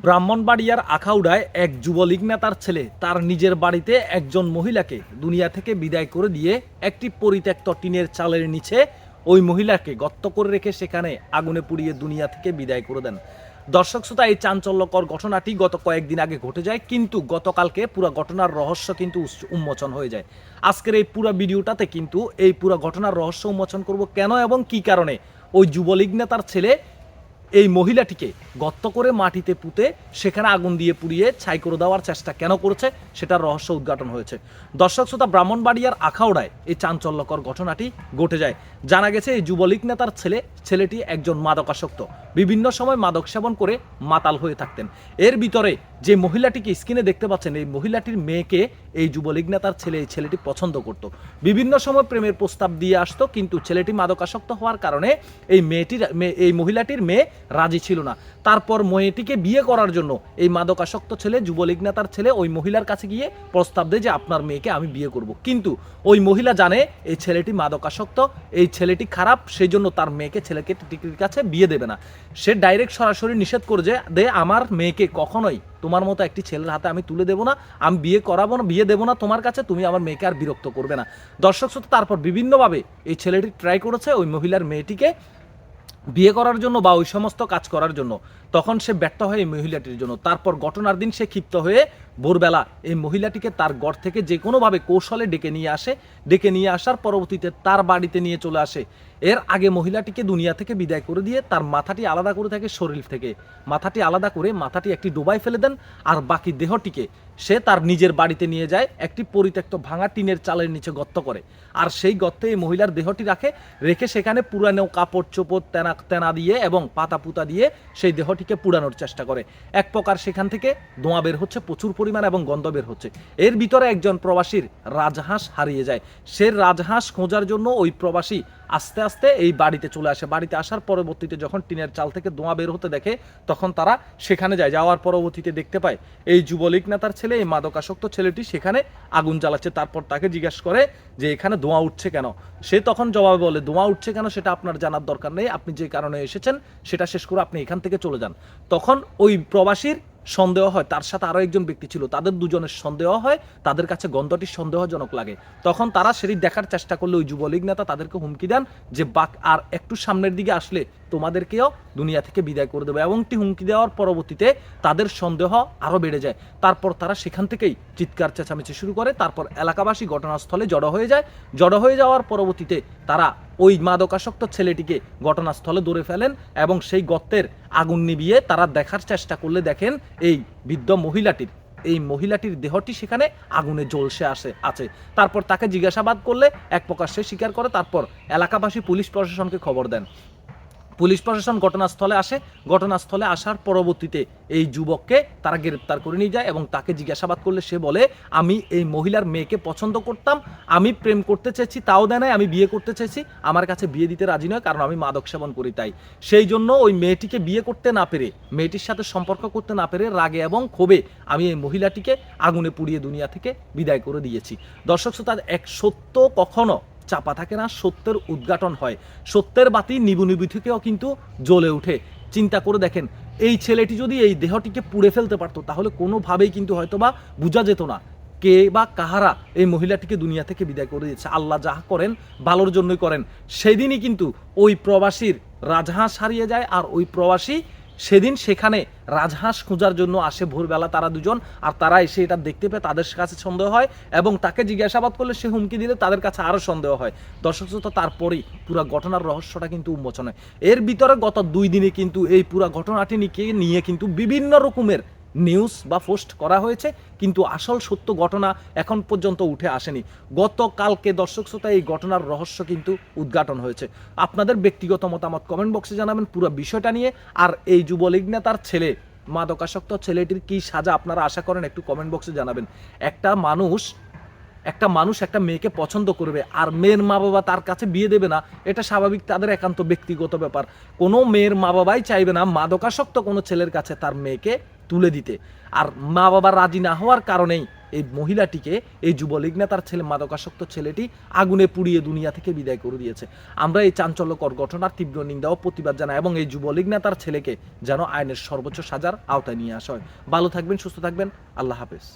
ব্রাহ্মণবাড়িয়ার আখাউড়ায় এক যুবলীগ নেতার ছেলে তার নিজের বাড়িতে একজন মহিলাকে দুনিয়া থেকে বিদায় করে দিয়ে একটি পরিত্যক্ত টিনের চালের নিচে ওই মহিলাকে গর্ত করে রেখে সেখানে আগুনে পুড়িয়ে দুনিয়া থেকে বিদায় করে দেন। দর্শক শ্রোতা, এই চাঞ্চল্যকর ঘটনাটি গত কয়েকদিন আগে ঘটে যায়, কিন্তু গতকালকে পুরো ঘটনার রহস্য কিন্তু উন্মোচন হয়ে যায়। আজকের এই পুরো ভিডিওটাতে কিন্তু এই পুরো ঘটনার রহস্য উন্মোচন করব, কেন এবং কি কারণে ওই যুবলীগ নেতার ছেলে এই মহিলাটিকে গর্ত করে মাটিতে পুঁতে সেখানে আগুন দিয়ে পুড়িয়ে ছাই করে দেওয়ার চেষ্টা কেন করেছে সেটার রহস্য উদ্ঘাটন হয়েছে। দর্শক শ্রোতা, ব্রাহ্মণবাড়িয়ার আখাউড়ায় এই চাঞ্চল্যকর ঘটনাটি ঘটে যায়। জানা গেছে এই যুবলীগ নেতার ছেলেটি একজন মাদকাসক্ত, বিভিন্ন সময় মাদক সেবন করে মাতাল হয়ে থাকতেন। এর ভিতরে যে মহিলাটিকে স্ক্রিনে দেখতে পাচ্ছেন, এই মহিলাটির মেয়েকে এই যুবলীগ নেতার এই ছেলেটি পছন্দ করত। বিভিন্ন সময় প্রেমের প্রস্তাব দিয়ে আসতো, কিন্তু ছেলেটি মাদকাসক্ত হওয়ার কারণে এই মহিলাটির মেয়ে রাজি ছিল না। তারপর মেয়েটিকে বিয়ে করার জন্য এই মাদকাসক্ত ছেলে, যুবলীগ নেতার ছেলে, ওই মহিলার কাছে গিয়ে প্রস্তাব দেয় যে আপনার মেয়েকে আমি বিয়ে করব। কিন্তু ওই মহিলা জানে এই ছেলেটি মাদকাসক্ত, এই ছেলেটি খারাপ, সেই জন্য তার মেয়েকে ছেলেটির কাছে বিয়ে দেবে না। সে ডাইরেক্ট সরাসরি নিষেধ করে যে আমার মেয়েকে কখনোই তোমার মতো একটি ছেলের হাতে আমি তুলে দেবো না, আমি বিয়ে করাবো না, বিয়ে দেবো না তোমার কাছে, তুমি আমার মেয়েকে আর বিরক্ত করবে না। দর্শক শ্রোতা, তারপর বিভিন্নভাবে এই ছেলেটি ট্রাই করেছে ওই মহিলার মেয়েটিকে বিয়ে করার জন্য বা ওই সমস্ত কাজ করার জন্য। তখন সে ব্যর্থ হয় এই মহিলাটির জন্য। তারপর ঘটনার দিন সে ক্ষিপ্ত হয়ে ভোরবেলা এই মহিলাটিকে তার ঘর থেকে যে কোনোভাবে কৌশলে ডেকে নিয়ে আসে। ডেকে নিয়ে আসার পরবর্তীতে তার বাড়িতে নিয়ে চলে আসে। এর আগে মহিলাটিকে দুনিয়া থেকে বিদায় করে দিয়ে তার মাথাটি আলাদা করে থাকে শরীর থেকে, মাথাটি আলাদা করে মাথাটি একটি ডোবায় ফেলে দেন, আর বাকি দেহটিকে সে তার নিজের বাড়িতে নিয়ে যায়, একটি পরিত্যক্ত ভাঙা টিনের চালের নিচে গর্ত করে। আর সেই গর্তে এই মহিলার দেহটি রেখে সেখানে পুরানো কাপড় চোপড় তেনা দিয়ে এবং পাতা পুতা দিয়ে সেই দেহটিকে পুড়ানোর চেষ্টা করে। এক প্রকার সেখান থেকে ধোঁয়া বের হচ্ছে প্রচুর পরিমাণ এবং গন্ধ বের হচ্ছে। এর ভিতরে একজন প্রবাসীর রাজহাঁস হারিয়ে যায়। সে রাজহাঁস খোঁজার জন্য ওই প্রবাসী আস্তে আস্তে এই বাড়িতে চলে আসে। বাড়িতে আসার পরবর্তীতে যখন টিনের চাল থেকে ধোঁয়া বের হতে দেখে, তখন তারা সেখানে যায়। যাওয়ার পরবর্তীতে দেখতে পায় এই যুবলীগ নেতার ছেলে, এই মাদকাসক্ত ছেলেটি সেখানে আগুন জ্বালাচ্ছে। তারপর তাকে জিজ্ঞাসা করে যে এখানে ধোঁয়া উঠছে কেন। সে তখন জবাবে বলে, ধোঁয়া উঠছে কেন সেটা আপনার জানার দরকার নেই, আপনি যে কারণে এসেছেন সেটা শেষ করে আপনি এখান থেকে চলে যান। তখন ওই প্রবাসীর সন্দেহ হয়, তার সাথে আরো একজন ব্যক্তি ছিল, তাদের দুজনের সন্দেহ হয়, তাদের কাছে গন্ধটি সন্দেহজনক লাগে। তখন তারা সেটি দেখার চেষ্টা করলে ওই যুবলীগ নেতা তাদেরকে হুমকি দেন যে আর একটু সামনের দিকে আসলে তোমাদেরকেও দুনিয়া থেকে বিদায় করে দেবে। এবং হুমকি দেওয়ার পরবর্তীতে তাদের সন্দেহ আরো বেড়ে যায়। তারপর তারা সেখান থেকেই চিৎকার চেঁচামেচি শুরু করে। তারপর এলাকাবাসী ঘটনাস্থলে জড়ো হয়ে যায়। জড়ো হয়ে যাওয়ার পরবর্তীতে তারা ওই মাদকাসক্ত ছেলেটিকে ঘটনাস্থলে ধরে ফেলেন এবং সেই গর্তের আগুন নিভিয়ে তারা দেখার চেষ্টা করলে দেখেন এই বৃদ্ধ মহিলাটির দেহটি সেখানে আগুনে জ্বলসে আছে। তারপর তাকে জিজ্ঞাসাবাদ করলে এক প্রকার সে স্বীকার করে। তারপর এলাকাবাসী পুলিশ প্রশাসনকে খবর দেন। পুলিশ প্রশাসন ঘটনাস্থলে আসে। ঘটনাস্থলে আসার পরবর্তীতে এই যুবককে তারা গ্রেপ্তার করে নিয়ে যায় এবং তাকে জিজ্ঞাসাবাদ করলে সে বলে, আমি এই মহিলার মেয়েকে পছন্দ করতাম, আমি প্রেম করতে চেয়েছি তাও দেয় নাই, আমি বিয়ে করতে চেয়েছি, আমার কাছে বিয়ে দিতে রাজি নয়, কারণ আমি মাদক সেবন করি। তাই সেই জন্য ওই মেয়েটিকে বিয়ে করতে না পেরে, মেয়েটির সাথে সম্পর্ক করতে না পেরে রাগে এবং ক্ষোভে আমি এই মহিলাটিকে আগুনে পুড়িয়ে দুনিয়া থেকে বিদায় করে দিয়েছি। দর্শক শ্রোতা, এক সত্য কখনো চাপা থাকে না, সত্যের উদ্ঘাটন হয়। সত্যের বাতি নিবু নিবু থেকেও কিন্তু জ্বলে উঠে। চিন্তা করে দেখেন, এই ছেলেটি যদি এই দেহটিকে পুড়ে ফেলতে পারতো, তাহলে কোনোভাবেই কিন্তু হয়তোবা বোঝা যেত না কে বা কাহারা এই মহিলাটিকে দুনিয়া থেকে বিদায় করে দিয়েছে। আল্লাহ যাহা করেন ভালোর জন্যই করেন। সেদিনই কিন্তু ওই প্রবাসীর রাজহাঁস হারিয়ে যায়। আর ওই প্রবাসী সেদিন সেখানে রাজহাঁস খোঁজার জন্য আসে ভোরবেলা তারা দুজন। আর তারা এসে এটা দেখতে পেয়ে তাদের কাছে সন্দেহ হয় এবং তাকে জিজ্ঞাসাবাদ করলে সে হুমকি দিলে তাদের কাছে আরও সন্দেহ হয়। দর্শক শ্রোতা, তারপরেই পুরো ঘটনার রহস্যটা কিন্তু উন্মোচন হয়। এর ভিতরে গত 2 দিনে কিন্তু এই পুরো ঘটনাটি নিয়ে কিন্তু বিভিন্ন রকমের নিউজ বা পোস্ট করা হয়েছে, কিন্তু আসল সত্য ঘটনা এখন পর্যন্ত উঠে আসেনি। গতকালকে দর্শক শ্রোতা এই ঘটনার রহস্য কিন্তু উদ্ঘাটন হয়েছে। আপনাদের ব্যক্তিগত মতামত কমেন্ট বক্সে জানাবেন পুরো বিষয়টা নিয়ে। আর এই যুবলীগ নেতার ছেলে, মাদকাসক্ত ছেলেটির কি সাজা আপনারা আশা করেন একটু কমেন্ট বক্সে জানাবেন। একটা মানুষ একটা মেয়েকে পছন্দ করবে আর মেয়ের মা বাবা তার কাছে বিয়ে দেবে না, এটা স্বাভাবিক, তাদের একান্ত ব্যক্তিগত ব্যাপার। কোনো মেয়ের মা বাবাই চাইবে না মাদকাসক্ত কোনো ছেলের কাছে তার মেয়েকে তুলে দিতে। আর মা বাবা রাজি না হওয়ার কারণেই এই মহিলাটিকে, এই যুবলীগ নেতার ছেলে, মাদকাসক্ত ছেলেটি আগুনে পুড়িয়ে দুনিয়া থেকে বিদায় করে দিয়েছে। আমরা এই চাঞ্চল্যকর ঘটনার তীব্র নিন্দা ও প্রতিবাদ জানাই এবং এই যুবলীগ নেতার ছেলেকে যেন আইনের সর্বোচ্চ সাজার আওতায় নিয়ে আসা হয়। ভালো থাকবেন, সুস্থ থাকবেন, আল্লাহ হাফেজ।